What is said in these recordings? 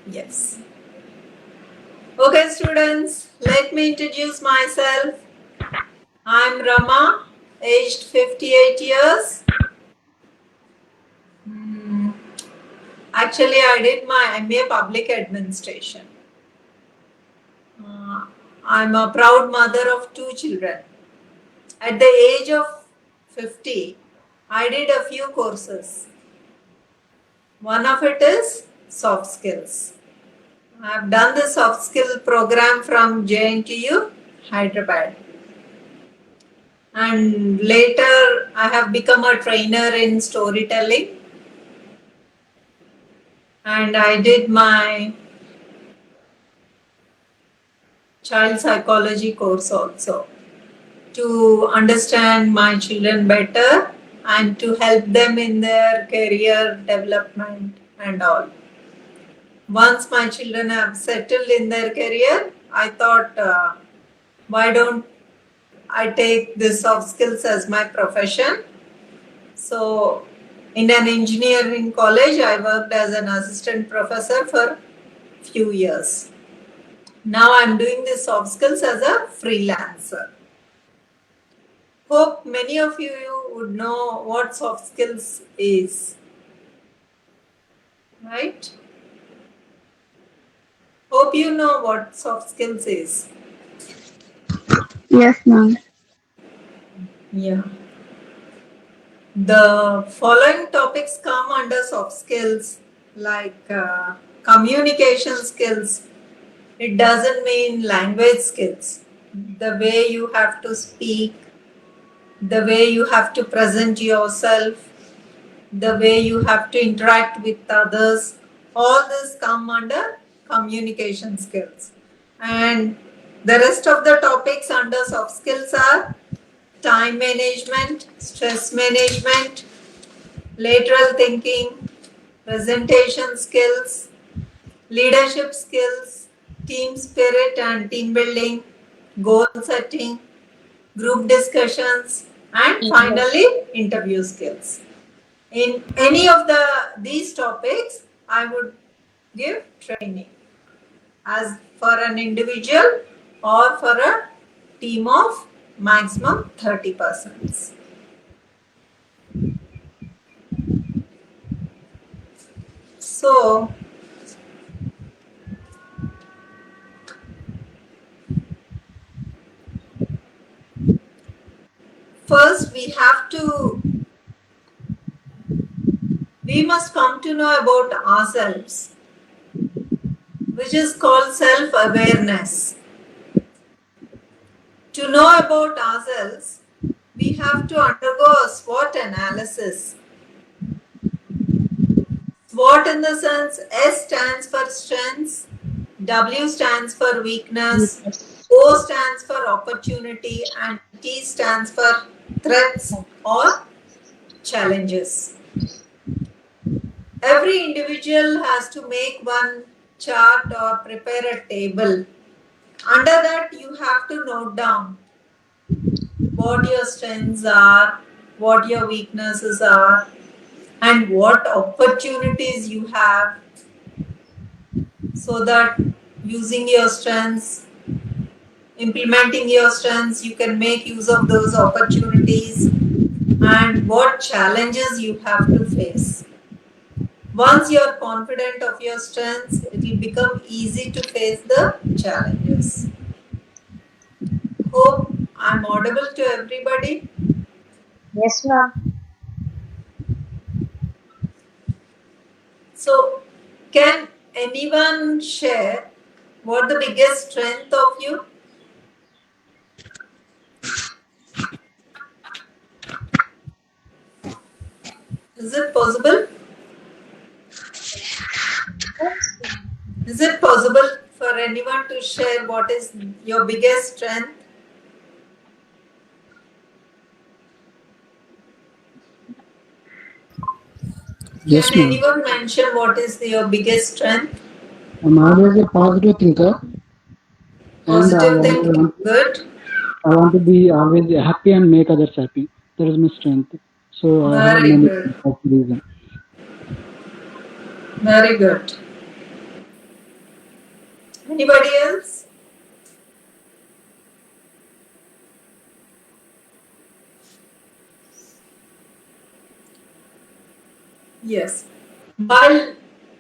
Yes. Okay, students, let me introduce myself. I'm Rama, aged 58 years. Actually, I did my MA Public Administration. I'm a proud mother of 2 children. At the age of 50, I did a few courses. One of it is soft skills. I've done the soft skill program from JNTU, Hyderabad. And later I have become a trainer in storytelling. And I did my child psychology course also to understand my children better and to help them in their career development and all. Once my children have settled in their career, I thought, why don't I take this soft skills as my profession? So, in an engineering college, I worked as an assistant professor for few years. Now I'm doing the soft skills as a freelancer. Hope many of you would know what soft skills is. Right? Hope you know what soft skills is. Yes, ma'am. Yeah. The following topics come under soft skills like communication skills. It doesn't mean language skills. The way you have to speak, the way you have to present yourself, the way you have to interact with others, all this come under communication skills. And the rest of the topics under soft skills are time management, stress management, lateral thinking, presentation skills, leadership skills, team spirit and team building, goal setting, group discussions, and finally interview skills. In any of these topics, I would give training as for an individual or for a team of maximum 30 persons. So, first we must come to know about ourselves, which is called self-awareness. To know about ourselves, we have to undergo a SWOT analysis. SWOT in the sense S stands for strengths, W stands for weakness, O stands for opportunity, and T stands for threats or challenges. Every individual has to make one chart or prepare a table. Under that, you have to note down what your strengths are, what your weaknesses are, and what opportunities you have, so that using your strengths, implementing your strengths, you can make use of those opportunities, and what challenges you have to face. Once you are confident of your strengths, it will become easy to face the challenges. Hope I'm audible to everybody. Yes, ma'am. So, can anyone share what the biggest strength of you? Is it possible? Is it possible for anyone to share what is your biggest strength? Yes, Can ma'am. anyone mention what is your biggest strength? I'm always a positive thinker, and Positive thinking. Good. I want to be always happy and make others happy. That is my strength. So I have Very many good. of reason. Very good. Anybody else? Yes. While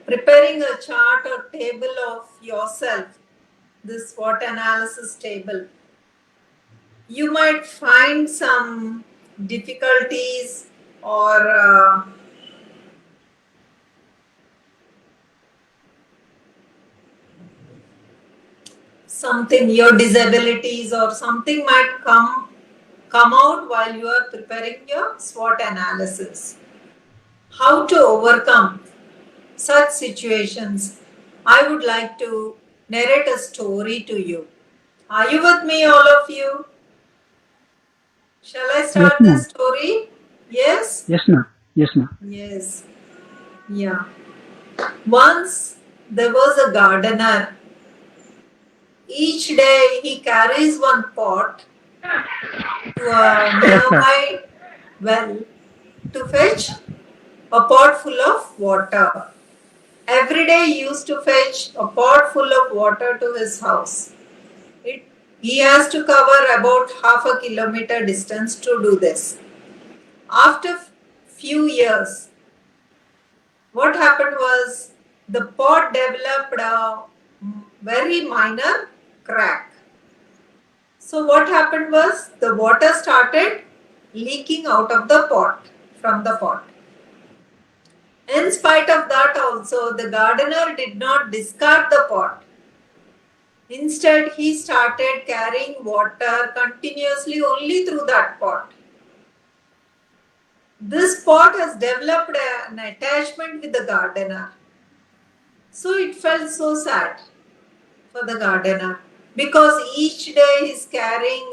preparing a chart or table of yourself, this SWOT analysis table, you might find some difficulties or something, your disabilities or something might come out while you are preparing your SWOT analysis. How to overcome such situations? I would like to narrate a story to you. Are you with me, all of you? Shall I Yes, start ma'am. this story? Yes? Yes, ma'am. Yes, ma'am. Yes. Yeah. Once there was a gardener. Each day he carries one pot to a nearby well to fetch a pot full of water. Every day he used to fetch a pot full of water to his house. He has to cover about half a kilometer distance to do this. After few years, what happened was the pot developed a very minor crack. So what happened was the water started leaking out of the pot, from the pot. In spite of that also, the gardener did not discard the pot. Instead, he started carrying water continuously only through that pot. This pot has developed an attachment with the gardener. So it felt so sad for the gardener because each day he's carrying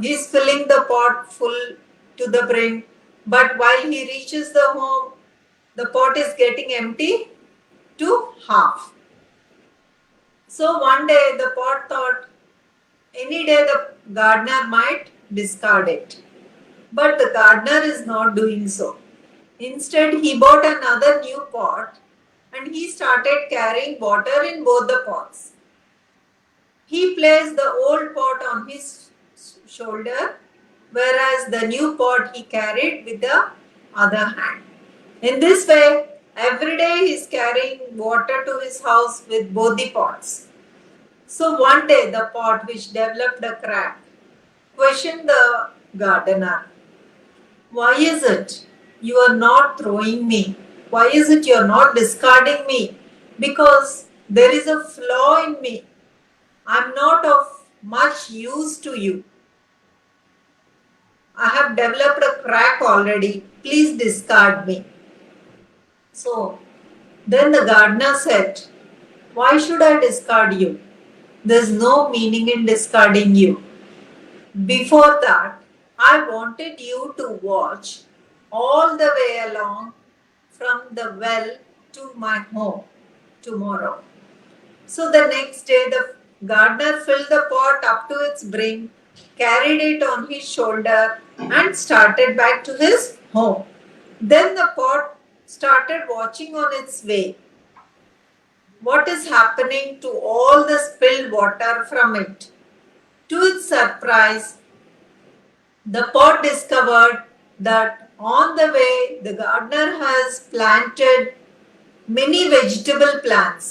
he's filling the pot full to the brim, but while he reaches the home, the pot is getting empty to half. So one day the pot thought, any day the gardener might discard it. But the gardener is not doing so. Instead, he bought another new pot and he started carrying water in both the pots. He placed the old pot on his shoulder, whereas the new pot he carried with the other hand. In this way, every day he is carrying water to his house with both the pots. So one day the pot which developed a crack questioned the gardener, "Why is it you are not throwing me? Why is it you are not discarding me? Because there is a flaw in me. I'm not of much use to you. I have developed a crack already. Please discard me." So then the gardener said, "Why should I discard you? There's no meaning in discarding you. Before that, I wanted you to watch all the way along from the well to my home tomorrow." So the next day, the gardener filled the pot up to its brim, carried it on his shoulder, and started back to his home. Then the pot started watching on its way. What is happening to all the spilled water from it? To its surprise, the pot discovered that on the way, the gardener has planted many vegetable plants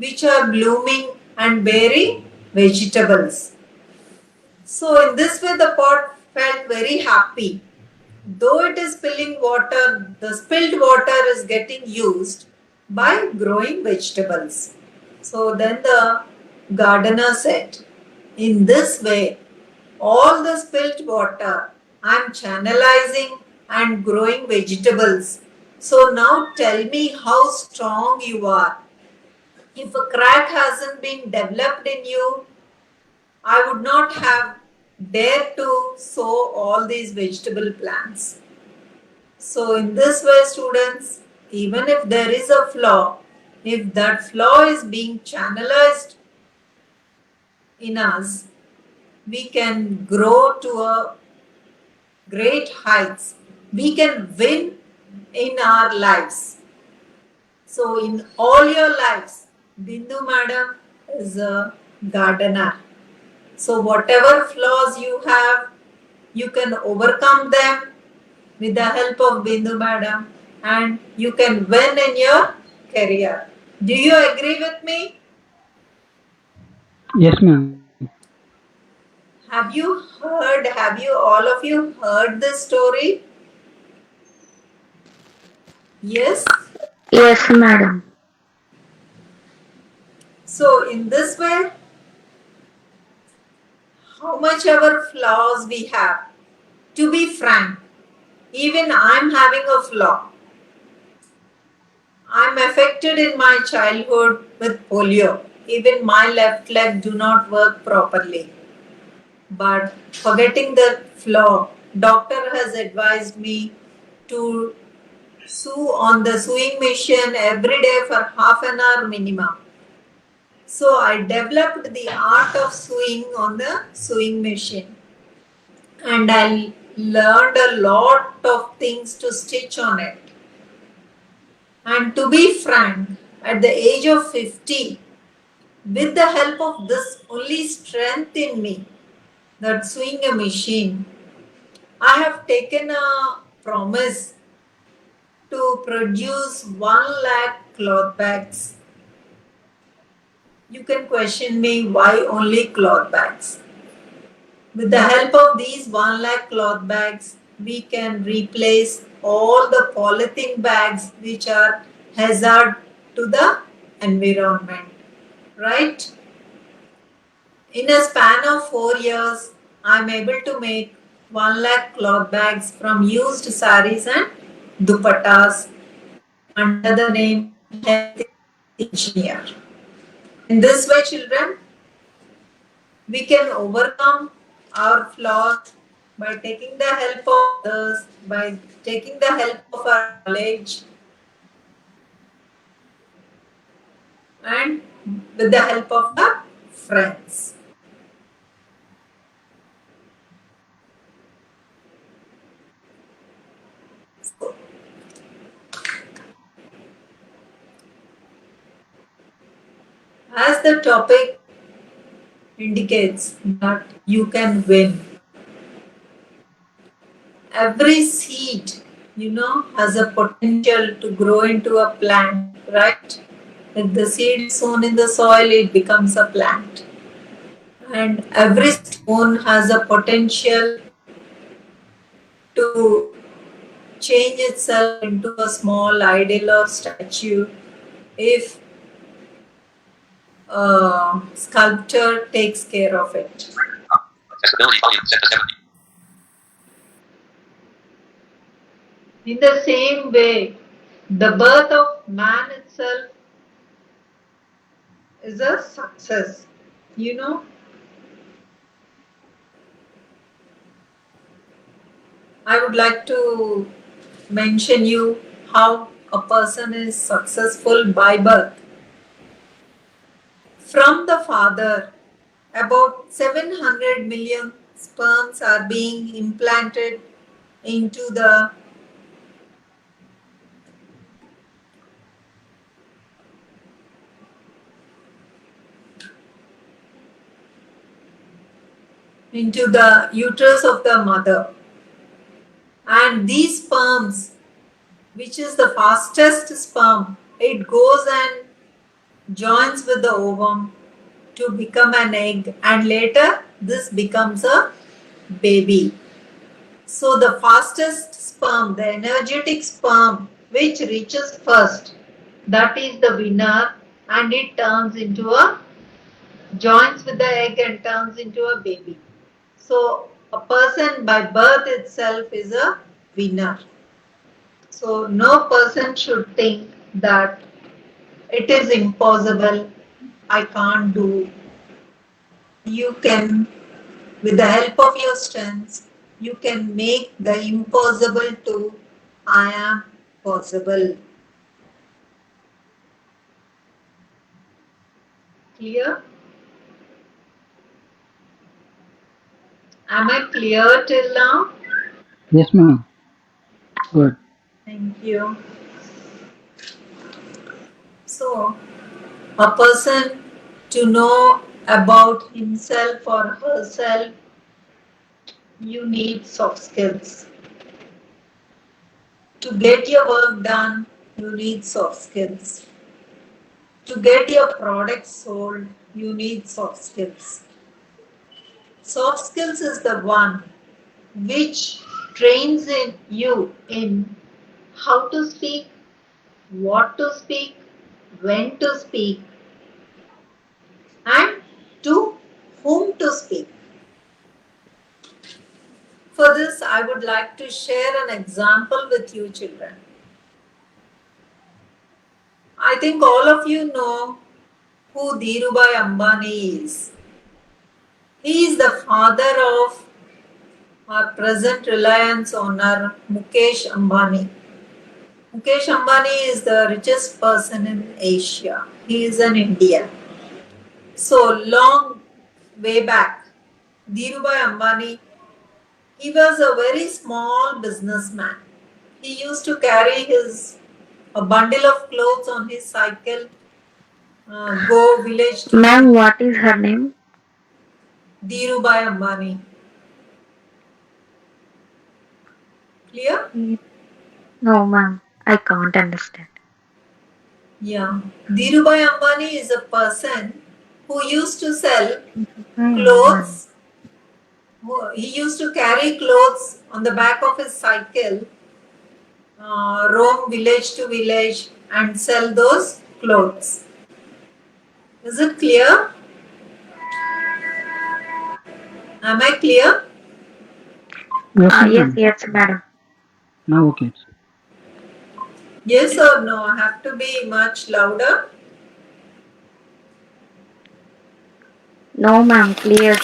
which are blooming and bearing vegetables. So in this way the pot felt very happy. Though it is spilling water, the spilled water is getting used by growing vegetables. So then the gardener said, "In this way, all the spilled water I am channelizing and growing vegetables. So now tell me how strong you are. If a crack hasn't been developed in you, I would not have dared to sow all these vegetable plants." So in this way, students, even if there is a flaw, if that flaw is being channelized in us, we can grow to a great heights. We can win in our lives. So in all your lives, Bindu madam is a gardener. So whatever flaws you have, you can overcome them with the help of Bindu madam and you can win in your career. Do you agree with me? Yes, ma'am. Have you all of you heard this story? Yes. Yes, madam. So in this way, how much ever flaws we have, to be frank, even I'm having a flaw. I'm affected in my childhood with polio. Even my left leg do not work properly. But forgetting the flaw, doctor has advised me to sew on the sewing machine every day for half an hour minimum. So I developed the art of sewing on the sewing machine and I learned a lot of things to stitch on it. And to be frank, at the age of 50, with the help of this only strength in me, that sewing a machine, I have taken a promise to produce 1 lakh cloth bags. You can question me why only cloth bags. With the help of these 1 lakh cloth bags, we can replace all the polythene bags which are hazard to the environment. Right? In a span of 4 years, I am able to make 1 lakh cloth bags from used saris and dupattas under the name Health Engineer. In this way, children, we can overcome our flaws by taking the help of others, by taking the help of our knowledge, and with the help of our friends. So, as the topic indicates that you can win. Every seed, has a potential to grow into a plant, right? If the seed is sown in the soil, it becomes a plant. And every stone has a potential to change itself into a small idol or statue if a sculptor takes care of it. In the same way, the birth of man itself is a success. You know, I would like to mention you how a person is successful by birth. From the father, about 700 million sperms are being implanted into the uterus of the mother. And these sperms, which is the fastest sperm, it goes and joins with the ovum to become an egg, and later this becomes a baby. So the fastest sperm, the energetic sperm, which reaches first, that is the winner, and it joins with the egg and turns into a baby. So a person by birth itself is a winner. So no person should think that it is impossible, I can't do. You can, with the help of your strengths, you can make the impossible to I am possible. Clear? Am I clear till now? Yes, ma'am. Good. Thank you. So, a person to know about himself or herself, you need soft skills. To get your work done, you need soft skills. To get your product sold, you need soft skills. Soft skills is the one which trains in you in how to speak, what to speak, when to speak, and to whom to speak. For this, I would like to share an example with you children. I think all of you know who Dhirubhai Ambani is. He is the father of our present Reliance owner Mukesh Ambani. Mukesh Ambani is the richest person in Asia. He is an Indian. So long way back, Dhirubhai Ambani, he was a very small businessman. He used to carry a bundle of clothes on his cycle, go village to Ma'am, what is her name? Dhirubhai Ambani. Clear? No, ma'am. I can't understand. Yeah. Dhirubhai Ambani is a person who used to sell Ma'am. clothes. He used to carry clothes on the back of his cycle, roam village to village and sell those clothes. Is it clear? Am I clear? Yes, Yes, madam. yes, madam. Now okay. Yes or no? I have to be much louder. No, ma'am. Clear.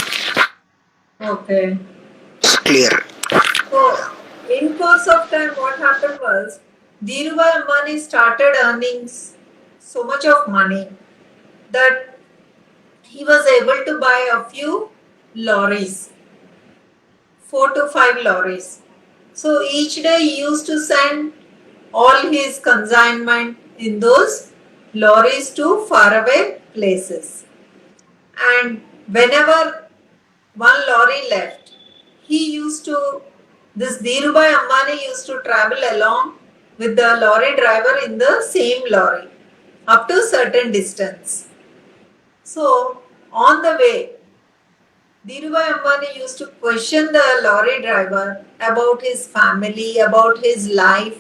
Okay. Clear. So, in course of time, what happened was, Dhirubhai Ambani started earning so much of money that he was able to buy a few lorries, 4 to 5 lorries. So each day he used to send all his consignment in those lorries to faraway places. And whenever one lorry left, this Dhirubhai Ambani used to travel along with the lorry driver in the same lorry up to certain distance. So on the way, Dhirubhai Ambani used to question the lorry driver about his family, about his life,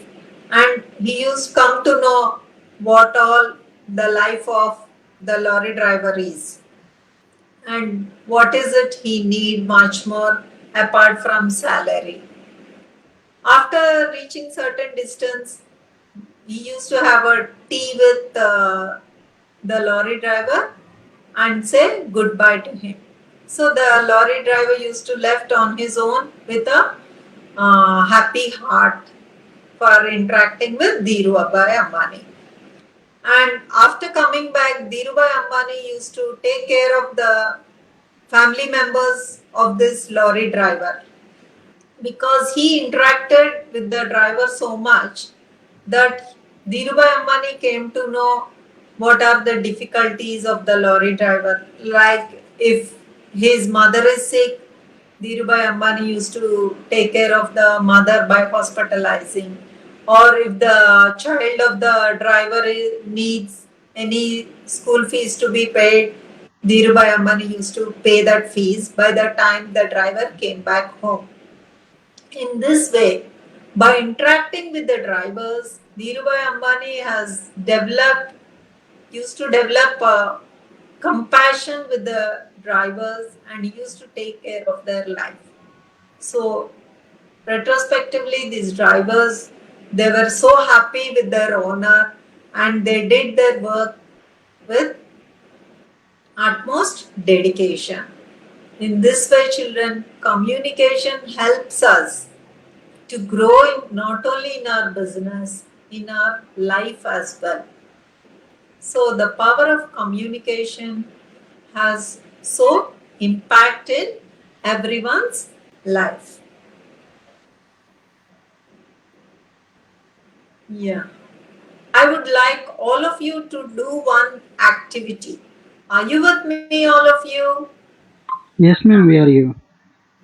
and he used to come to know what all the life of the lorry driver is and what is it he need much more apart from salary. After reaching certain distance, he used to have a tea with the lorry driver and say goodbye to him. So the lorry driver used to left on his own with a happy heart for interacting with Dhirubhai Ambani. And after coming back, Dhirubhai Ambani used to take care of the family members of this lorry driver because he interacted with the driver so much that Dhirubhai Ambani came to know what are the difficulties of the lorry driver. Like if his mother is sick, Dhirubhai Ambani used to take care of the mother by hospitalizing. Or if the child of the driver needs any school fees to be paid, Dhirubhai Ambani used to pay that fees by the time the driver came back home. In this way, by interacting with the drivers, Dhirubhai Ambani used to develop compassion with the drivers and he used to take care of their life. So, retrospectively, these drivers, they were so happy with their owner and they did their work with utmost dedication. In this way, children, communication helps us to grow not only in our business, in our life as well. So the power of communication has so impacted everyone's life. Yeah. I would like all of you to do one activity. Are you with me, all of you? Yes, ma'am, we are here.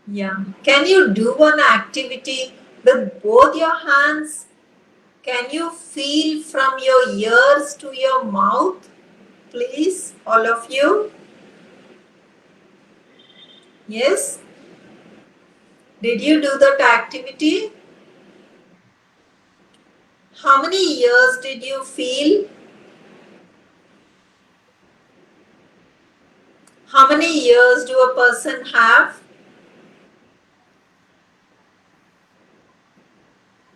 Yeah. Can you do one activity with both your hands? Can you feel from your ears to your mouth? Please, all of you. Yes? Did you do that activity? How many ears did you feel? How many ears do a person have?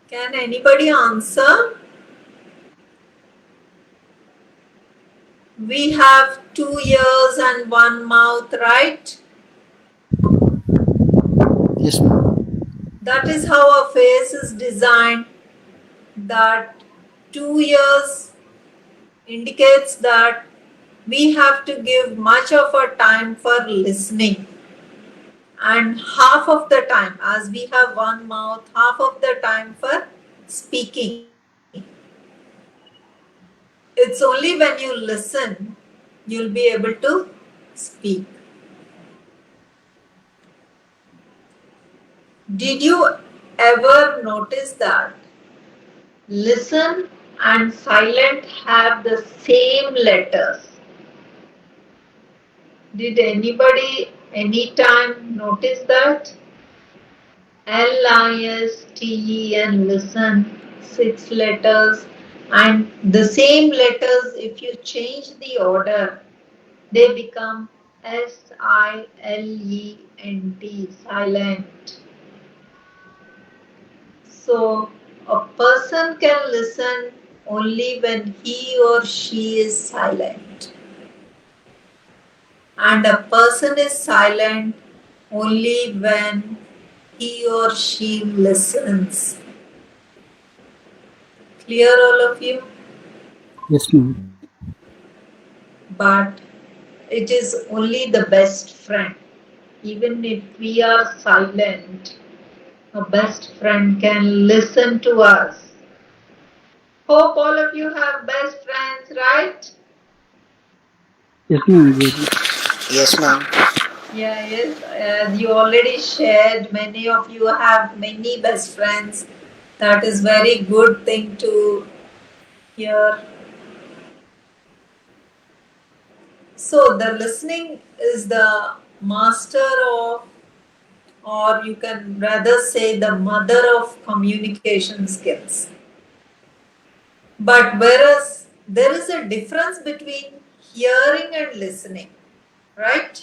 Can anybody answer? We have 2 ears and one mouth, right? Yes, ma'am. That is how our face is designed. That 2 ears indicates that we have to give much of our time for listening, and half of the time, as we have one mouth, half of the time for speaking. It's only when you listen you'll be able to speak. Did you ever notice that listen and silent have the same letters? Did anybody anytime notice that? L-I-S-T-E and listen, 6 letters, and the same letters, if you change the order, they become S-I-L-E-N-T, silent. So a person can listen only when he or she is silent, and a person is silent only when he or she listens. Clear, all of you? Yes, ma'am. But it is only the best friend. Even if we are silent, a best friend can listen to us. Hope all of you have best friends, right? Yes, ma'am, we do. Yes, ma'am. Yeah, yes. As you already shared, many of you have many best friends. That is very good thing to hear. So the listening is the master of, or you can rather say the mother of communication skills. But whereas there is a difference between hearing and listening, right?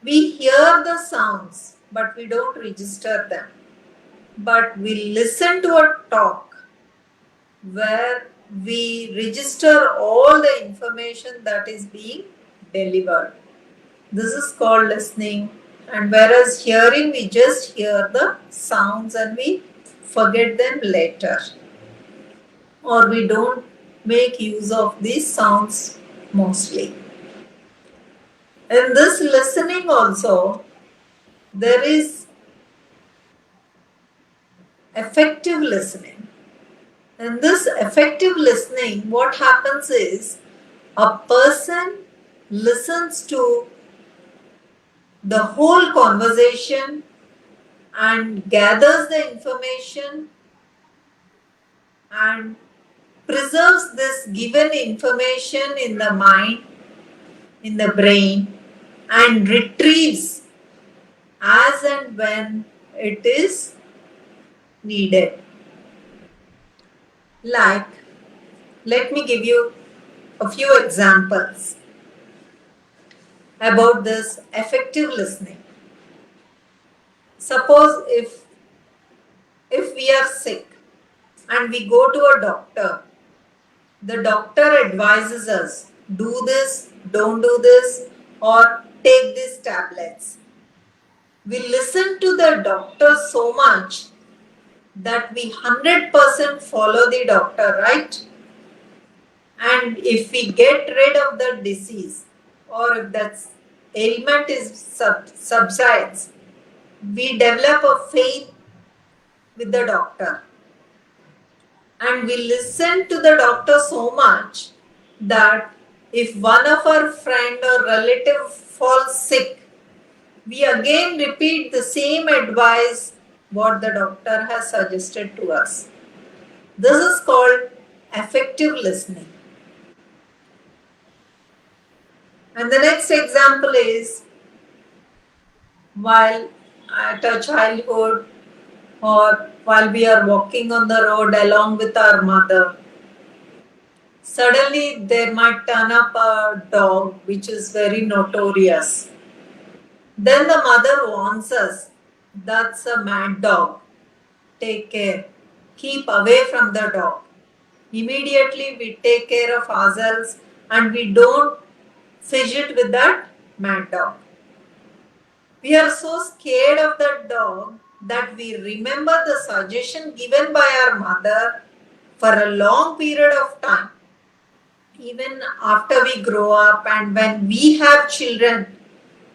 We hear the sounds, but we don't register them. But we listen to a talk where we register all the information that is being delivered. This is called listening. And whereas hearing, we just hear the sounds and we forget them later. Or we don't make use of these sounds mostly. In this listening also, there is effective listening. In this effective listening, what happens is a person listens to the whole conversation and gathers the information and preserves this given information in the mind, in the brain, and retrieves as and when it is needed. Like, let me give you a few examples about this effective listening. Suppose if we are sick and we go to a doctor, the doctor advises us, do this, don't do this, or take these tablets. We listen to the doctor so much that we 100% follow the doctor, right? And if we get rid of the disease, or if that ailment is subsides, we develop a faith with the doctor. And we listen to the doctor so much that if one of our friend or relative falls sick, we again repeat the same advice what the doctor has suggested to us. This is called effective listening. And the next example is while at our childhood or while we are walking on the road along with our mother, suddenly there might turn up a dog which is very notorious. Then the mother warns us, that's a mad dog. Take care. Keep away from the dog. Immediately we take care of ourselves and we don't fidget with that mad dog. We are so scared of that dog that we remember the suggestion given by our mother for a long period of time. Even after we grow up and when we have children,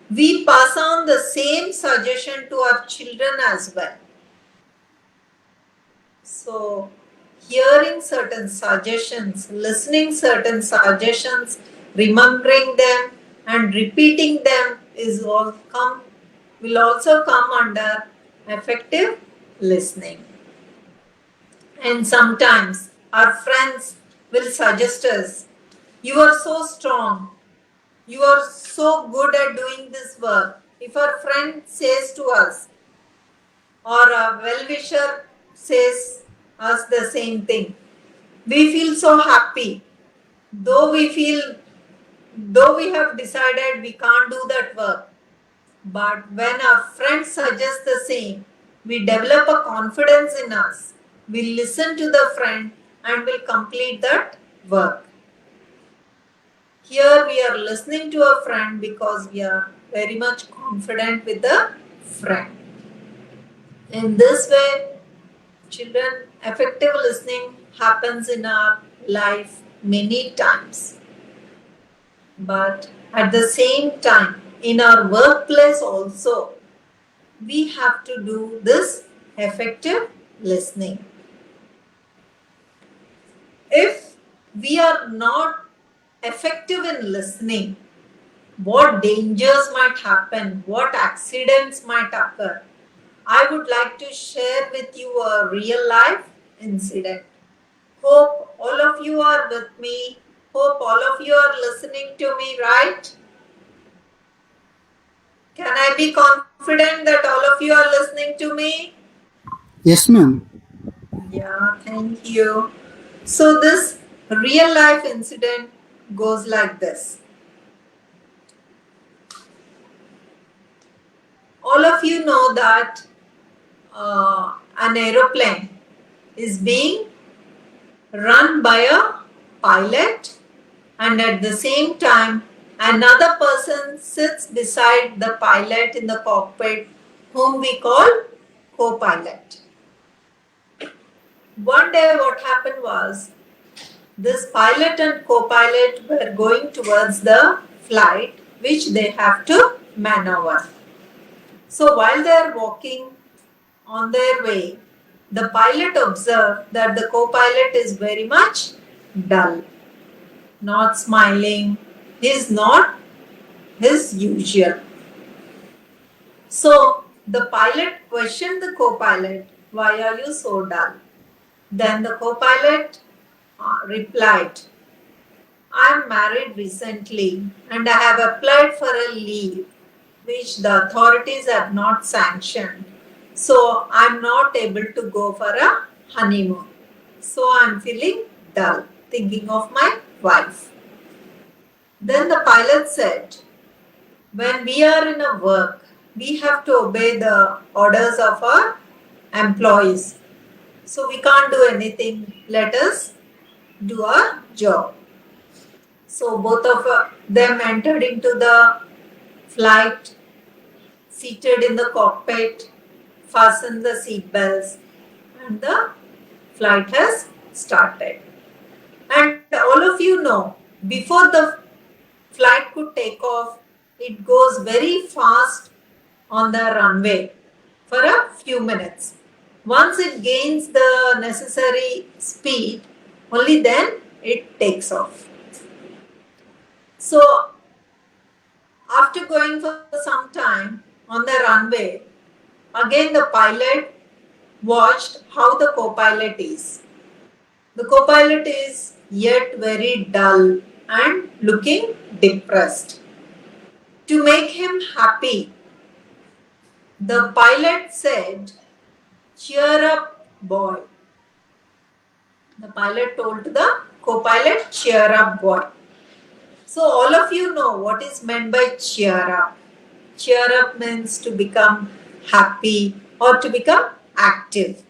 we pass on the same suggestion to our children as well. So, hearing certain suggestions, listening certain suggestions, remembering them and repeating them will also come under effective listening. And sometimes our friends will suggest us, you are so strong, you are so good at doing this work. If our friend says to us, or a well-wisher says us the same thing, we feel so happy. Though we have decided we can't do that work, but when our friend suggests the same, we develop a confidence in us. We listen to the friend and will complete that work. Here we are listening to a friend because we are very much confident with the friend. In this way, children, effective listening happens in our life many times. But at the same time, in our workplace also, we have to do this effective listening. If we are not effective in listening, what dangers might happen, what accidents might occur, I would like to share with you a real life incident. Hope all of you are with me. Hope all of you are listening to me, right? Can I be confident that all of you are listening to me? Yes, ma'am. Yeah, thank you. So, this real life incident goes like this. All of you know that an aeroplane is being run by a pilot, and at the same time another person sits beside the pilot in the cockpit, whom we call co-pilot. One day what happened was, this pilot and co-pilot were going towards the flight which they have to maneuver. So while they are walking on their way, the pilot observed that the co-pilot is very much dull, not smiling. He is not his usual. So the pilot questioned the co-pilot, why are you so dull? Then the co-pilot replied, I am married recently and I have applied for a leave which the authorities have not sanctioned. So I am not able to go for a honeymoon. So I am feeling dull, thinking of my wife. Then the pilot said, when we are in a work, we have to obey the orders of our employees. So we can't do anything. Let us do our job. So both of them entered into the flight, seated in the cockpit, fastened the seat belts, and the flight has started. And all of you know, before the flight could take off, it goes very fast on the runway for a few minutes. Once it gains the necessary speed, only then it takes off. So, after going for some time on the runway, again the pilot watched how the co-pilot is. The co-pilot is yet very dull and looking depressed. To make him happy, the pilot said, "Cheer up, boy." The pilot told the co-pilot, "Cheer up, boy." So all of you know what is meant by cheer up. Cheer up means to become happy or to become active.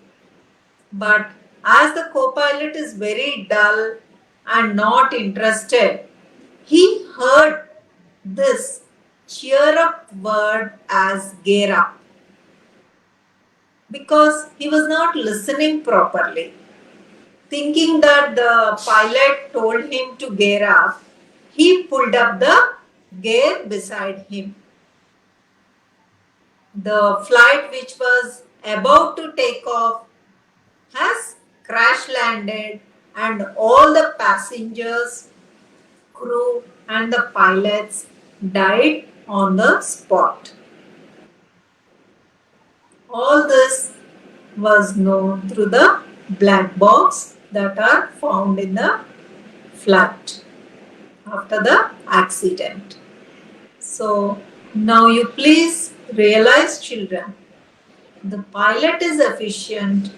But as the co-pilot is very dull and not interested, he heard this cheer up word as gear up because he was not listening properly. Thinking that the pilot told him to gear up, he pulled up the gear beside him. The flight, which was about to take off, has crash landed, and all the passengers, crew, and the pilots died on the spot. All this was known through the black box that are found in the flight after the accident. So now you please realize, children, the pilot is efficient,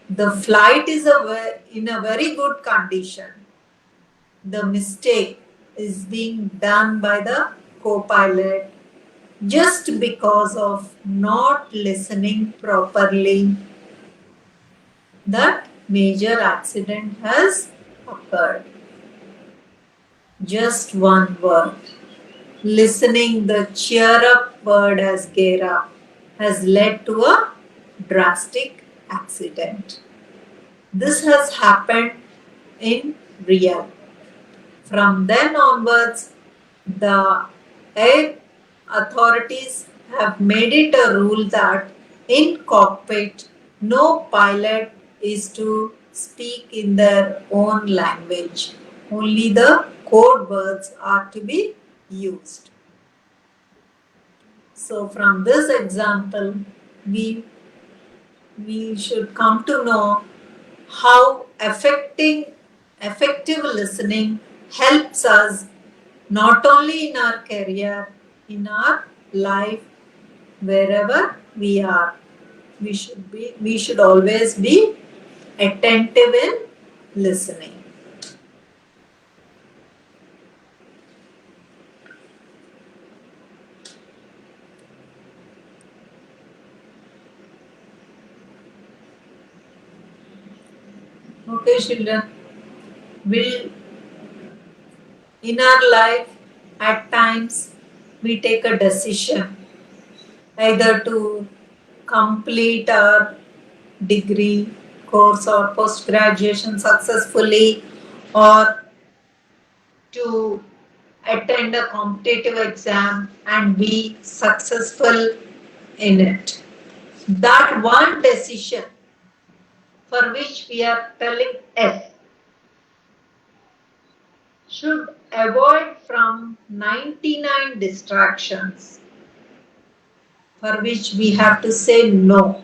the flight is in a very good condition. The mistake is being done by the co-pilot just because of not listening properly. That major accident has occurred. Just one word. Listening the cheer up word as gear up has led to a drastic accident. This has happened in real. From then onwards, the air authorities have made it a rule that in cockpit, no pilot is to speak in their own language. Only the code words are to be used. So from this example, we should come to know how effective listening helps us not only in our career, in our life, wherever we are. We should always be attentive in listening. Okay, children. In our life, at times, we take a decision either to complete our degree course or post-graduation successfully, or to attend a competitive exam and be successful in it. That one decision for which we are telling yes should avoid from 99 distractions for which we have to say no.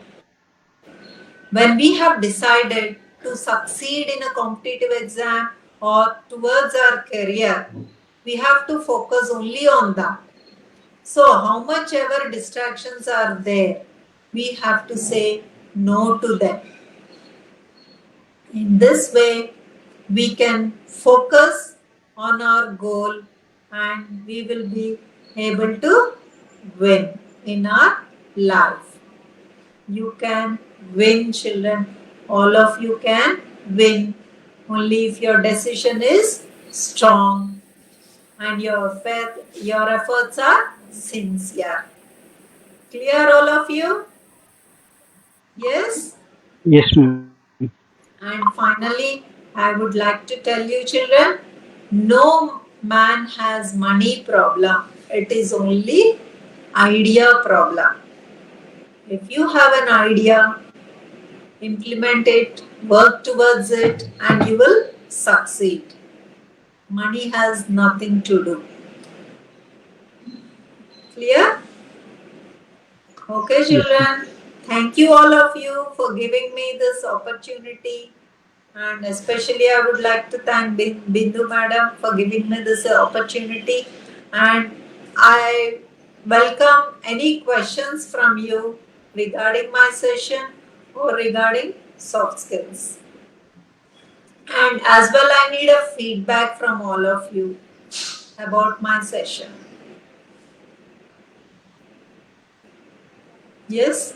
When we have decided to succeed in a competitive exam or towards our career, we have to focus only on that. So, how much ever distractions are there, we have to say no to them. In this way, we can focus on our goal and we will be able to win in our life. You can win, children. All of you can win only if your decision is strong and your efforts are sincere. Clear, all of you? Yes? Yes, ma'am. And finally, I would like to tell you, children, no man has money problem. It is only idea problem. If you have an idea, implement it, work towards it, and you will succeed. Money has nothing to do. Clear? Okay, Yes, ma'am. children. Thank you all of you for giving me this opportunity. And especially I would like to thank Bindu madam for giving me this opportunity. And I welcome any questions from you regarding my session or regarding soft skills. And as well, I need a feedback from all of you about my session. Yes?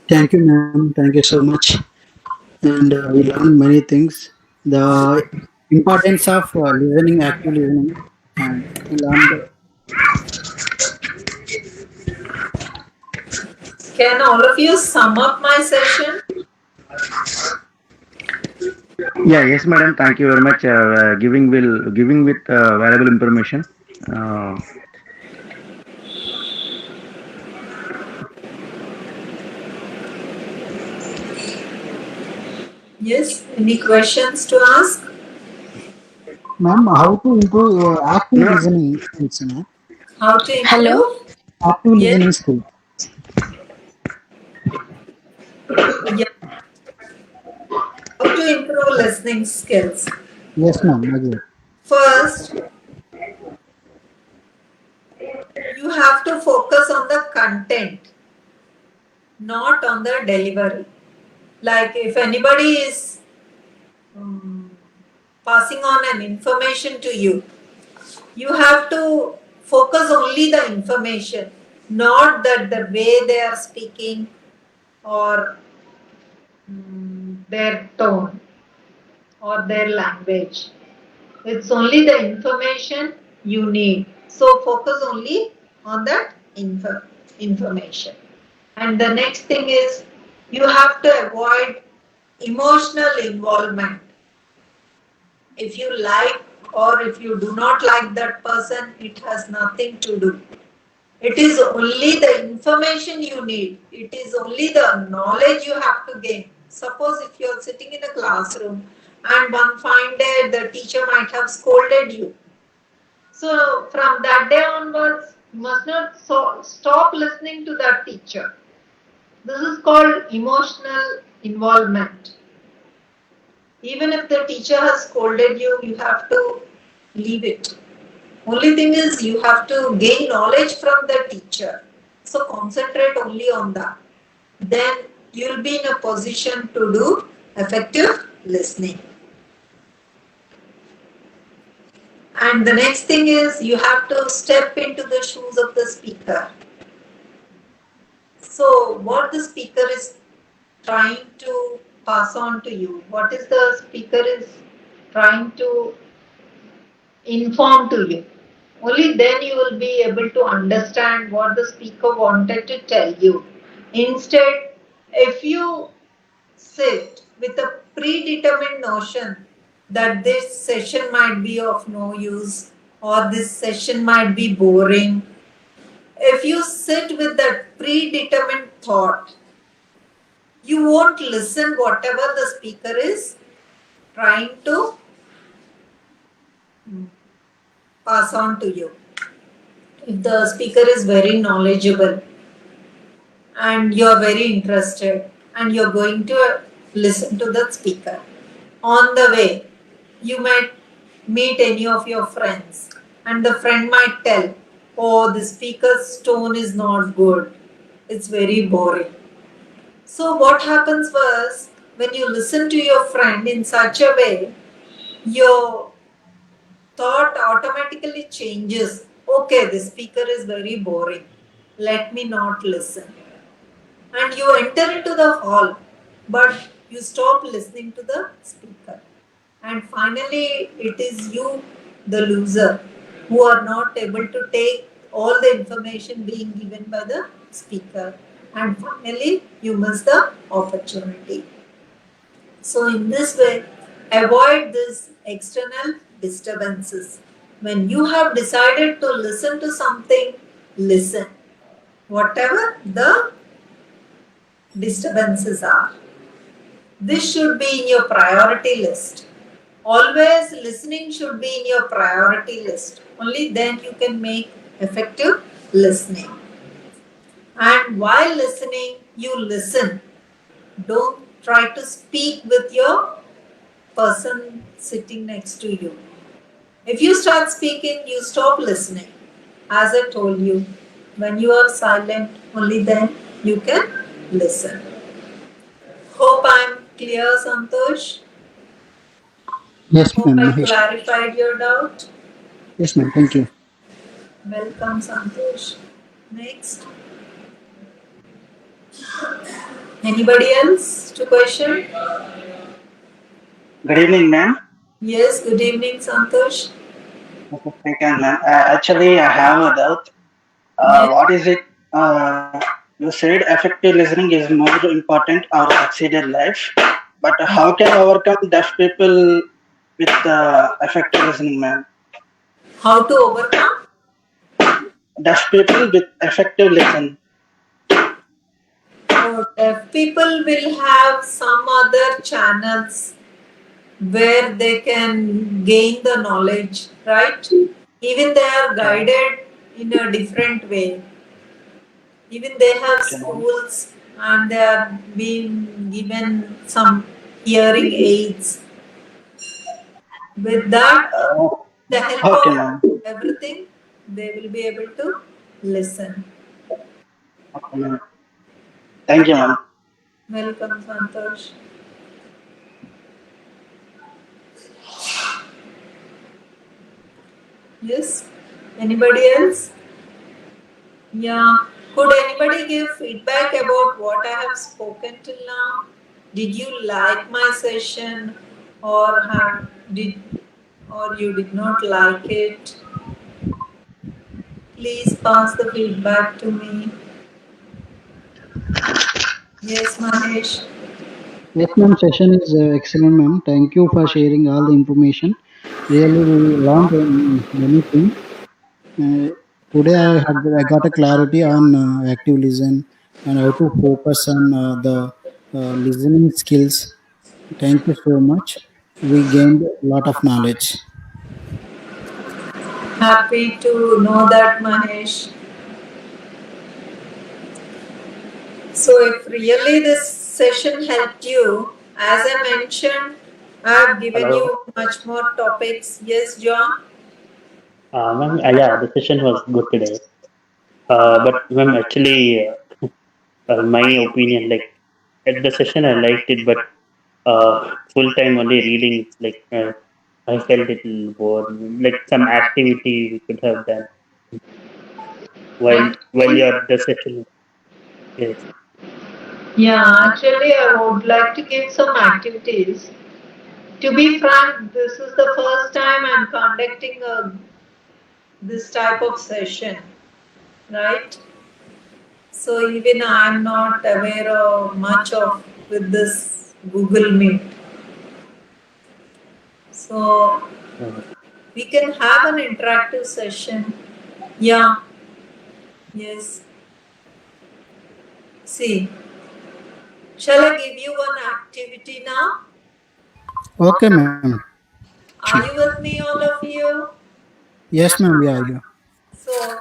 Thank you, ma'am. Thank you so much. And we learned many things. The importance of listening, active listening, and we learned. Can all of you sum up my session? Yeah, yes, madam. Thank you very much. Giving with valuable information. Uh, Yes? Any questions to ask? Ma'am, how to improve active no, listening skills, ma'am? How to Hello? improve? Active Yes? listening skill. Yeah. How to improve listening skills? Yes, ma'am. Agree. First, you have to focus on the content, not on the delivery. Like if anybody is um, passing on an information to you, you have to focus only the information, not that the way they are speaking or their tone or their language. It's only the information you need. So focus only on that information. And the next thing is you have to avoid emotional involvement. If you like or if you do not like that person, it has nothing to do. It is only the information you need. It is only the knowledge you have to gain. Suppose if you are sitting in a classroom and one fine day the teacher might have scolded you. So from that day onwards, you must not stop listening to that teacher. This is called emotional involvement. Even if the teacher has scolded you, you have to leave it. Only thing is you have to gain knowledge from the teacher. So concentrate only on that. Then you'll be in a position to do effective listening. And the next thing is you have to step into the shoes of the speaker. So what the speaker is trying to pass on to you, what is the speaker is trying to inform to you. Only then you will be able to understand what the speaker wanted to tell you. Instead, if you sit with a predetermined notion that this session might be of no use or this session might be boring, if you sit with that predetermined thought, you won't listen whatever the speaker is trying to pass on to you. If the speaker is very knowledgeable and you're very interested and you're going to listen to the speaker, on the way you might meet any of your friends and the friend might tell, oh, the speaker's tone is not good, it's very boring. So what happens was, when you listen to your friend in such a way, your thought automatically changes. Okay, the speaker is very boring. Let me not listen. And you enter into the hall, but you stop listening to the speaker. And finally, it is you, the loser, who are not able to take all the information being given by the speaker. And finally, you miss the opportunity. So, in this way, avoid these external disturbances. When you have decided to listen to something, listen. whatever the disturbances are. This should be in your priority list. Always listening should be in your priority list. Only then you can make effective listening. And while listening, you listen. Don't try to speak with your person sitting next to you. If you start speaking, you stop listening. As I told you, when you are silent, only then you can listen. Hope I'm clear, Santosh. Yes, Hope ma'am, I Mahesh. clarified your doubt. Yes, ma'am. Thank you. Welcome, Santosh. Next. Anybody else to question? Good evening, ma'am. Yes, good evening, Santosh. Thank you, ma'am. Actually, I have a doubt. Yes. What is it? You said effective listening is more important or succeeded life, but how can overcome deaf people with effective listening, ma'am? How to overcome? Deaf people with effective listening. Oh, deaf people will have some other channels where they can gain the knowledge, right? Even they are guided in a different way. Even they have Okay, ma'am. schools and they are being given some hearing aids. With that, the help Okay, of ma'am. everything, they will be able to listen. Okay, ma'am. Thank you, ma'am. Welcome, Santosh. Yes. Anybody else? Yeah. Could anybody give feedback about what I have spoken till now? Did you like my session, or did or you did not like it? Please pass the feedback to me. Yes, Mahesh. Yes, ma'am. Session is excellent, ma'am. Thank you for sharing all the information. Really, we learned many things. Today, I got a clarity on active listen and how to focus on the listening skills. Thank you so much. We gained a lot of knowledge. Happy to know that, Mahesh. So, if really this session helped you, as I mentioned, I have given Hello, you much more topics. Yes, John? ma'am. Yeah, the session was good today. But ma'am, actually, my opinion, like at the session, I liked it, but full time only reading, it's like I felt it little bored. Like some activity we could have done while Activity? you're the session. Yes. Yeah, actually, I would like to give some activities. To be frank, this is the first time I'm conducting this type of session, right? So even I'm not aware of much of with this Google Meet. So Uh, we can have an interactive session. Yeah, yes. See, shall I give you one activity now? Okay, ma'am. Sure. Are you with me, all of you? Yes, ma'am. We are you. So,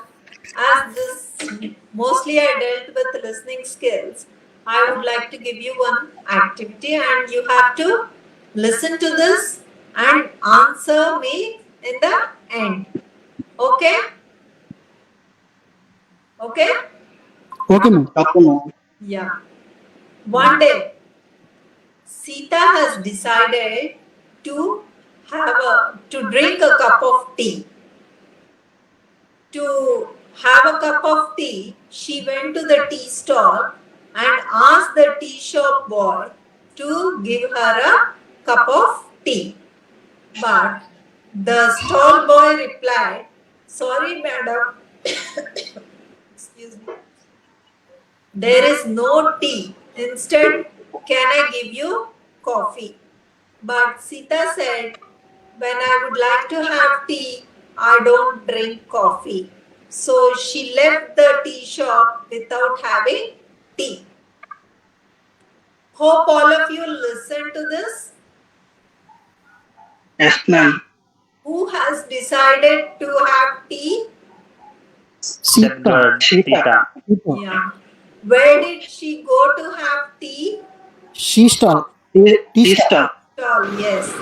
as this mostly I dealt with listening skills, I would like to give you one activity and you have to listen to this and answer me in the end. Okay? Okay? Okay, ma'am. Okay, ma'am. Yeah. One day, Sita has decided to to drink a cup of tea. To have a cup of tea, she went to the tea stall and asked the tea shop boy to give her a cup of tea. But the stall boy replied, "Sorry, madam, excuse me, there is no tea. Instead, can I give you coffee?" But Sita said, "When I would like to have tea, I don't drink coffee." So she left the tea shop without having tea. Hope all of you listen to this. Yes, ma'am. Who has decided to have tea? That Sita. girl, Sita. Sita. Sita. Yeah. Where did she go to have tea? She stall. Tea Tea stall. stall. Stall, yes.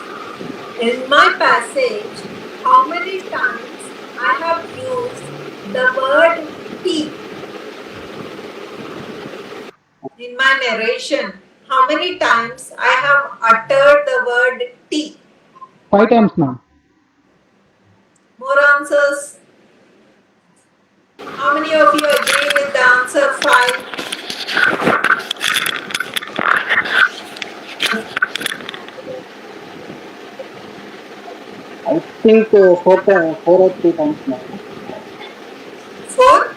In my passage, how many times I have used the word tea? In my narration, how many times I have uttered the word tea? 5 times, ma'am. More answers? How many of you agree with the answer 5? I think 4 or 3 times, ma'am. 4?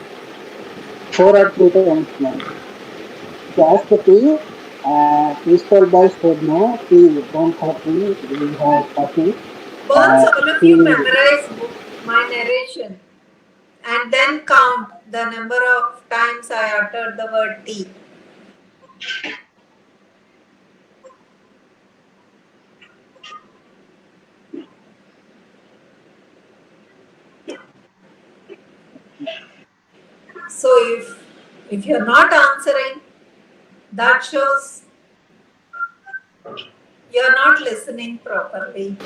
4 or 3 times, ma'am. She asked the tea. Tea stall boy said no. Tea don't have tea. We have coffee. Once all of you She memorize my narration and then count the number of times I uttered the word tea. So if you're not answering, that shows you're not listening properly.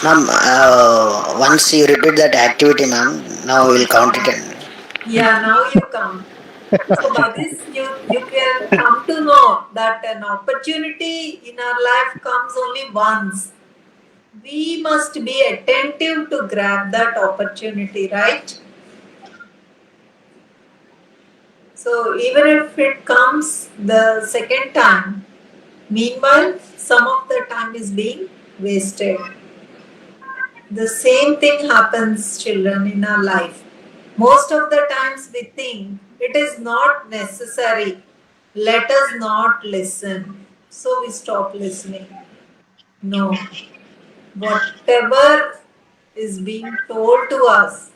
Ma'am, once you repeat that activity, ma'am, now we will count it. Yeah, now you count. So by this you can come to know that an opportunity in our life comes only once. We must be attentive to grab that opportunity, right? So even if it comes the second time, meanwhile some of the time is being wasted. The same thing happens, children, in our life. Most of the times we think it is not necessary. Let us not listen. So we stop listening. No. Whatever is being told to us,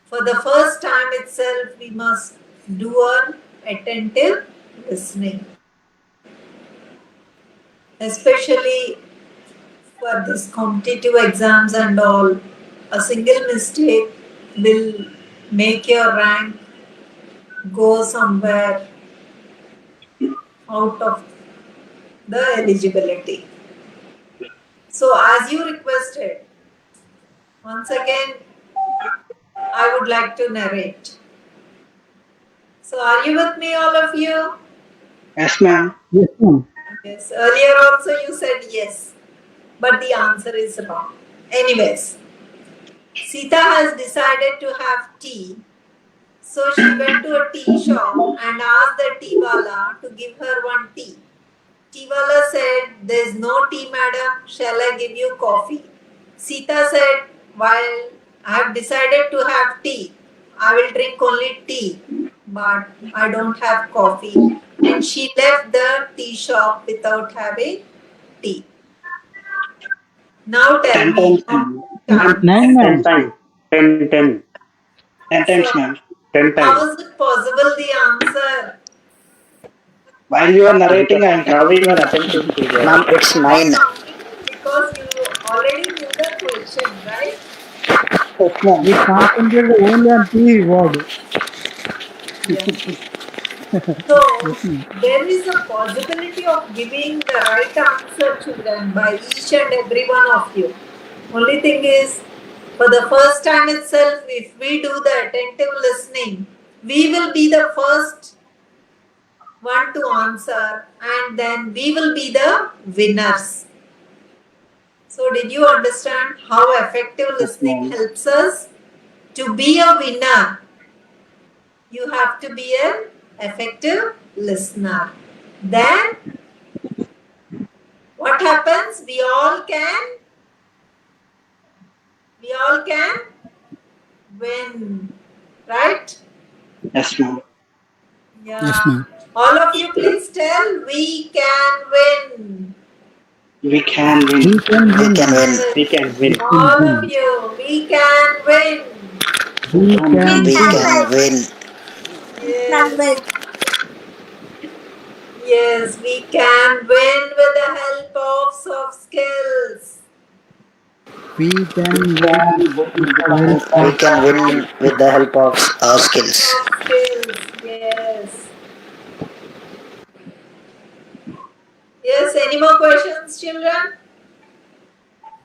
for the first time itself, we must do an attentive listening. Especially for this competitive exams and all, a single mistake will make your rank go somewhere out of the eligibility. So, as you requested, once again, I would like to narrate. So, are you with me, all of you? yes, ma'am. Yes, ma'am. Yes. Earlier also you said yes, but the answer is wrong. Anyways, Sita has decided to have tea. So she went to a tea shop and asked the tea wala to give her one tea. Tea wala said, "There's no tea, madam. Shall I give you coffee?" Sita said, "While I have decided to have tea, I will drink only tea, but I don't have coffee." And she left the tea shop without having tea. Now tell 10 times, me how ma'am. many times? 9, 10 ma'am. times. 10, 10. 10 times, So, ma'am. 10 times. how is it possible the answer? While you are narrating, Because I am now we were counting. attentive to Ma'am, the. it's You are 9. counting because you already knew the question, right? Yes, ma'am. We concentrated only on T word. Yes. So Yes, ma'am. there is a possibility of giving the right answer, children, by each and every one of you. Only thing is, for the first time itself, if we do the attentive listening, we will be the first one to answer, and then we will be the winners. So, did you understand how effective Yes, listening ma'am. helps us? To be a winner, you have to be an effective listener. Then, what happens? We all can win, right? Yes, ma'am. Yeah. Yes, ma'am. All of you, please tell we can win. We can We win. can We win. can win. We can Yes. We win. can All of win. you, we can win. We can We win. can win. Yes. Yes, we can win with the help of soft skills. We can win with the help We of can win with the help of our skills. Soft skills, yes. Yes, any more questions, children?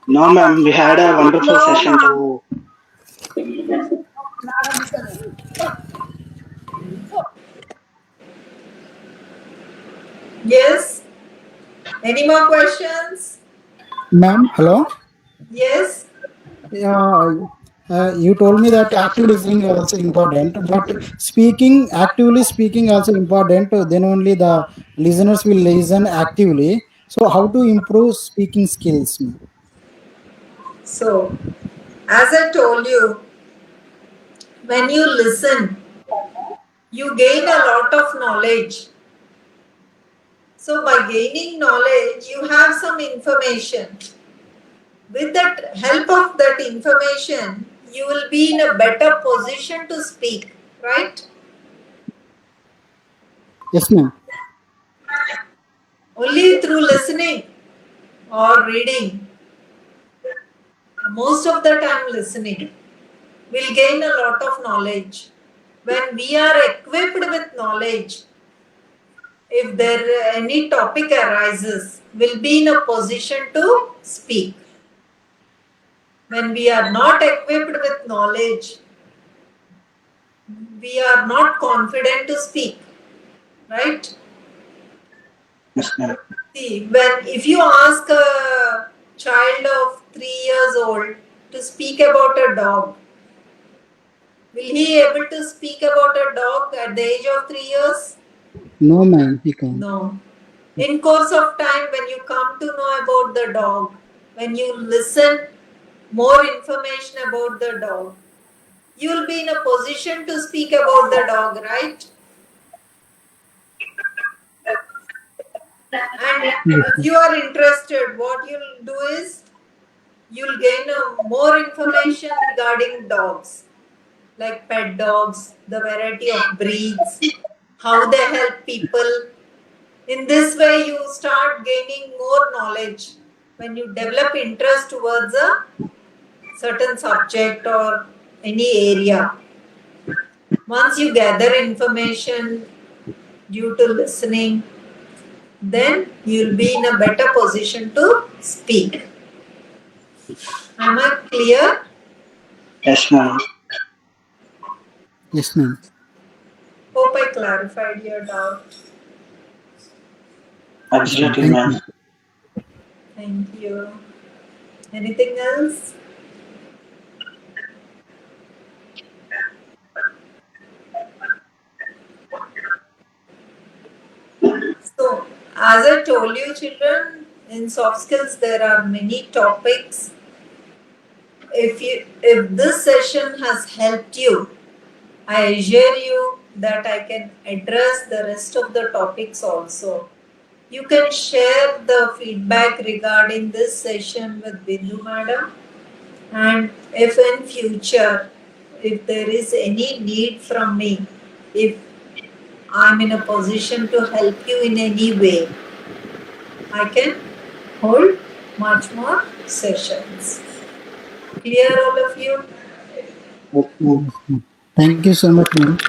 No, ma'am, we had a wonderful session to. Yes. Any more questions? ma'am. Hello. Yes. Yeah, you told me that active listening is also important, but actively speaking also important. Then only the listeners will listen actively. So how to improve speaking skills, ma'am? So, as I told you, when you listen, you gain a lot of knowledge. So, by gaining knowledge, you have some information. With that help of that information, you will be in a better position to speak, right? Yes, ma'am. Only through listening or reading, most of the time listening, we'll gain a lot of knowledge. When we are equipped with knowledge, if there any topic arises, we'll be in a position to speak. When we are not equipped with knowledge, we are not confident to speak, right? Yes, ma'am. See, when if you ask a child of 3 years old to speak about a dog, will he able to speak about a dog at the age of 3 years? No, ma'am. He can't. No. In course of time, when you come to know about the dog, when you listen more information about the dog, you will be in a position to speak about the dog, right? And Yes, if you are interested, what you'll do is you'll gain more information regarding dogs, like pet dogs, the variety of breeds, how they help people. In this way, you start gaining more knowledge when you develop interest towards a certain subject or any area. Once you gather information due to listening, then you'll be in a better position to speak. Am I clear? Yes, ma'am. yes, ma'am. Hope I clarified your doubt. Yes, ma'am. Absolutely, Thank ma'am. you. Thank you. Anything else? So, as I told you, children, in soft skills there are many topics. If this session has helped you, I assure you that I can address the rest of the topics also. You can share the feedback regarding this session with Bindu madam, and if in future, if there is any need from me, if I'm in a position to help you in any way, I can hold much more sessions. Clear, all of you? Yes, ma'am. Yes, ma'am. Thank you so much, ma'am. We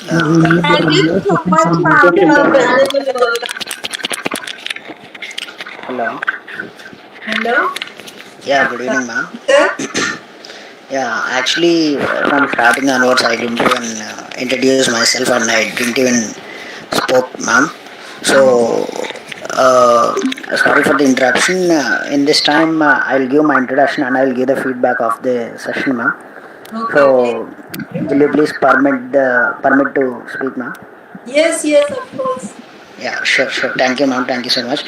Yeah. need Thank you more so sessions much, on this. ma'am, for valuable work. Hello. Hello? Yeah, good evening, ma'am. Sir? Yeah, actually, from starting onwards, I didn't even introduce myself and I didn't even spoke, ma'am. So, uh, sorry for the interruption. In this time, I'll give my introduction and I'll give the feedback of the session, ma'am. Okay, please. So, will you please permit to speak, ma'am? Yes, yes, of course. Yeah, sure, sure. Thank you, ma'am. Thank you so much.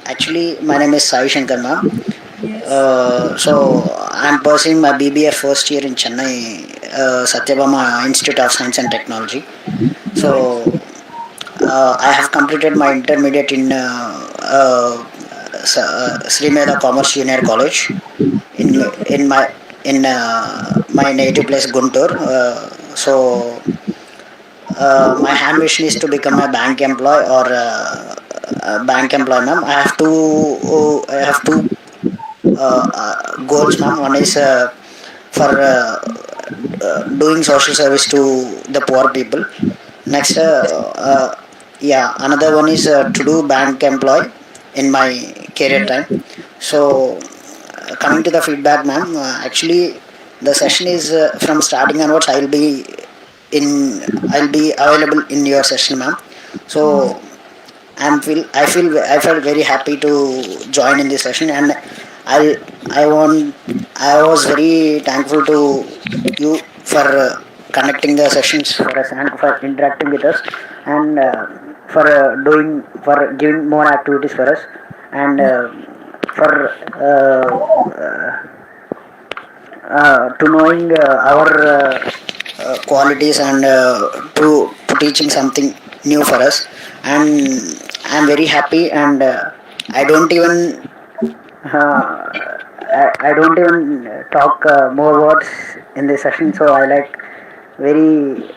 Actually, my name is Sai Shankar, ma'am. Yes. So I'm pursuing my BBA first year in Chennai, Satyabama Institute of Science and Technology. Good. So I have completed my intermediate in Sri Medha Commerce Junior College in Okay. in my in my native place Guntur. So my ambition is to become a bank employee or a bank employee, ma'am. I have two goals, ma'am. One is for doing social service to the poor people. Next, yeah, another one is to do bank employee in my career time. So, coming to the feedback, ma'am, actually, the session is from starting onwards. I'll be available in your session, ma'am. So, I felt very happy to join in this session, and I I want I was very thankful to you for connecting the sessions for us and for interacting with us, and for giving more activities for us, and for to knowing our qualities, and to teaching something new for us. And I'm very happy, and I don't even I don't even talk more words in this session. So very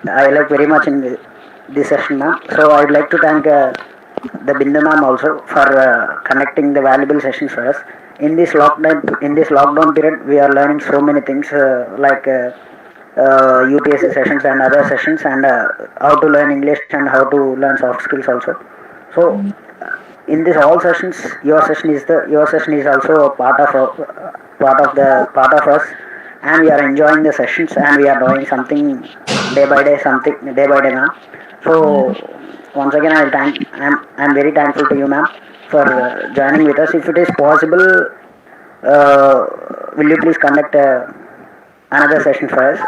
I like very much in this session, ma'am. So I'd like to thank the Bindu ma'am also for connecting the valuable sessions for us. In this lockdown period, we are learning so many things UPSC sessions and other sessions, and how to learn English and how to learn soft skills also. So in this all sessions, your session is also a part of us, and we are enjoying the sessions, and we are doing something day by day, ma'am. So once again, I'm very thankful to you, ma'am, for joining with us. If it is possible, will you please conduct another session for us?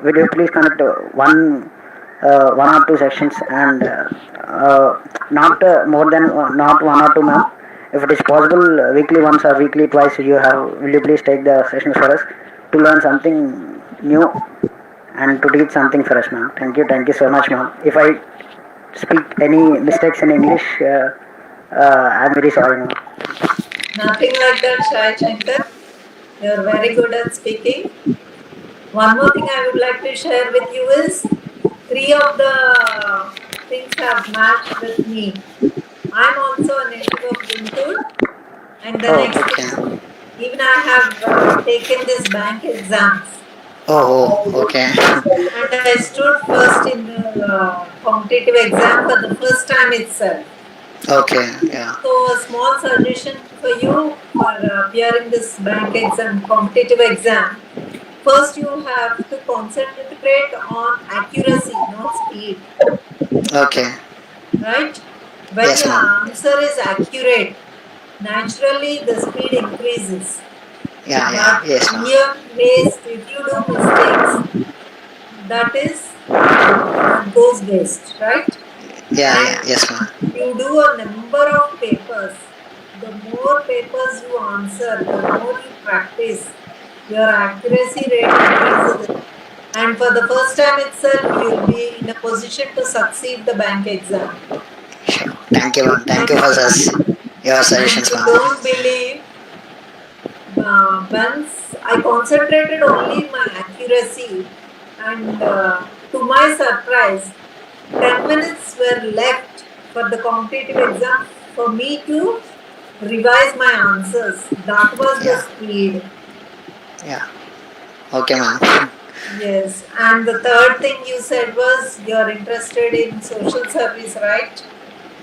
Will you please conduct one or two sections, and not more than not one or two, ma'am. If it is possible, weekly once or weekly twice, will you please take the sessions for us to learn something new and to teach something for us, ma'am. Thank you so much, ma'am. If I speak any mistakes in English, I'm very sorry, ma'am. Nothing like that, Shai Shankar. You're very good at speaking. One more thing I would like to share with you is three of the things have matched with me. I'm also a native of Guntur, and the Oh, next okay. thing, even I have taken this bank exams, Oh, okay. and I stood first in the competitive exam for the first time itself. Okay, yeah. So, a small suggestion for you for appearing this bank exam, competitive exam. First, you have to concentrate on accuracy, not speed, Okay. right? When Yes, your ma'am. answer is accurate, naturally the speed increases. Yeah. But Yes, in ma'am. your case, if you do mistakes, that is that goes waste, right? Yeah. And Yes, ma'am. you do a number of papers. The more papers you answer, the more you practice, your accuracy rate increases. And for the first time itself, you will be in a position to succeed the bank exam. Sure. Thank you, ma'am. Thank you for And, your and suggestions, you ma'am. don't believe, once I concentrated only in my accuracy, and to my surprise, 10 minutes were left for the competitive exam for me to revise my answers. That was the Yeah. speed. Yeah. Okay, ma'am. Yes. And the third thing you said was you're interested in social service, right?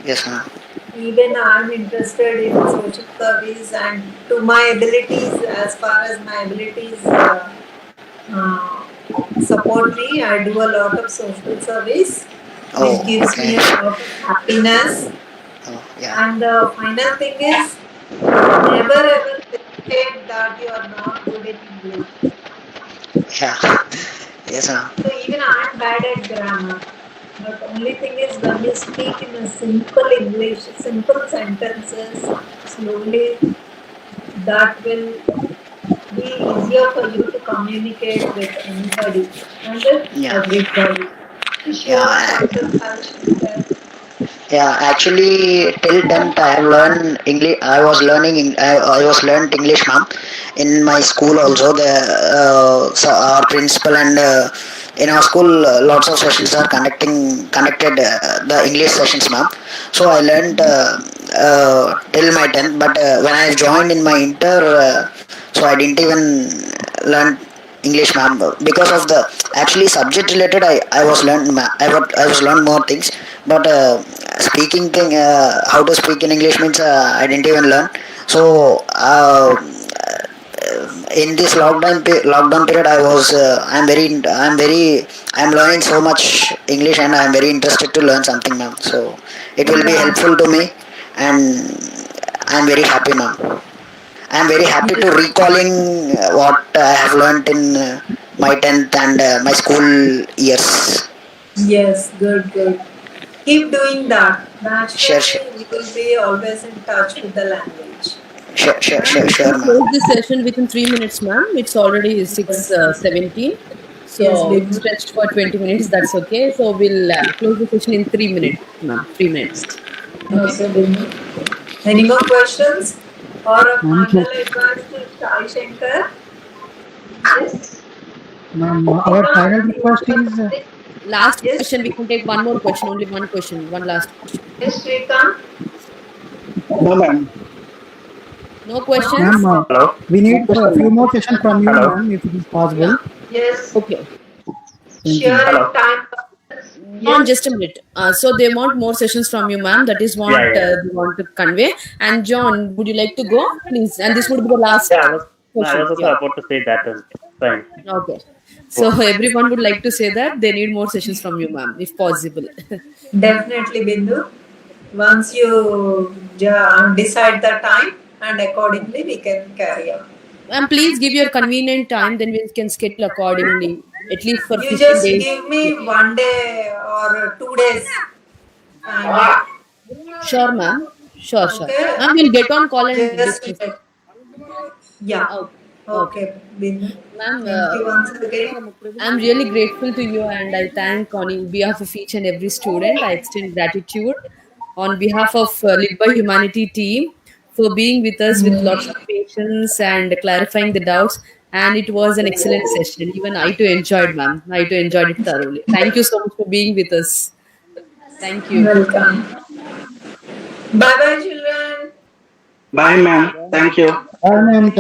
Yes, ma'am. Even I'm interested in social service, and to my abilities, as far as my abilities uh, support me, I do a lot of social service, which Oh, gives okay. me a lot of happiness. Oh, yeah. And the final thing is never ever hesitate that you are not good in English. Yeah. Yes, ma'am. So even I'm bad at grammar. But only thing is when you speak in a simple English, simple sentences, slowly, that will be easier for you to communicate with anybody and with Yeah. everybody. Wish you all Yeah. success, Harshita. Yeah, actually, till 10th, I have learned English. I was learning. I was learned English, ma'am. In my school also, the so our principal and in our school, lots of sessions are conducted the English sessions, ma'am. So I learned till my 10th. But when I joined in my inter, so I didn't even learn English, ma'am, because of the actually subject related. I was learned I was learned more things, but speaking thing, how to speak in English means I didn't even learn. So in this lockdown period, I'm learning so much English, and I'm very interested to learn something, ma'am. So it will be Yeah. helpful to me, and I'm very happy, ma'am. I'm very happy to recalling what I have learned in my 10th and my school years. Yes, good, good. Keep doing that. Sure, sure, Naturally, you will be always in touch with the language. Ma'am, we sure, can ma'am. close this session within 3 minutes, ma'am. It's already 6:17. So Yes, we Bindu. stretched for 20 minutes. That's okay. So we'll close the session in 3 minutes, ma'am. 3 minutes. Okay. Okay, Bindu. Any more questions? Or a Ma'am, final advice to Sai Shankar? ma'am, our final request is Last Yes, question. We can take one more question. Only one question. One last question. yes, Shrikant. No, ma'am. No ma'am. questions? Hello? We need a few more sessions from you, Hello? ma'am, if it is possible. Yes, Okay. Thank you, ma'am. sharing Hello? time. John, Yes, just a minute. So they want more sessions from you, ma'am. That is what Yeah, yeah. they want to convey. And John, would you like to go, please? And this would be the last Yeah, I question. was also Yeah. about to say that only. Fine. Okay. So everyone would like to say that they need more sessions from you, ma'am, if possible. definitely, Bindu. Once you decide the time, and accordingly we can carry on. And please give your convenient time, then we can schedule accordingly, at least for You 15 just days. give Yeah. me 1 day or 2 days, and Sure, ma'am. Sure, sure. okay, Ma'am, we'll get on call and just discuss. yeah. Okay. Okay. Okay, Bindu. Ma'am, Thank you once again. I'm really grateful to you and I thank on behalf of each and every student. I extend gratitude on behalf of Lead by Humanity team for being with us with lots of patience and clarifying the doubts. And it was an excellent session. Even I too enjoyed, ma'am. I too enjoyed it thoroughly. Thank you so much for being with us. Thank you. Welcome. Bye bye, children. Bye, ma'am. Thank you. Bye, ma'am.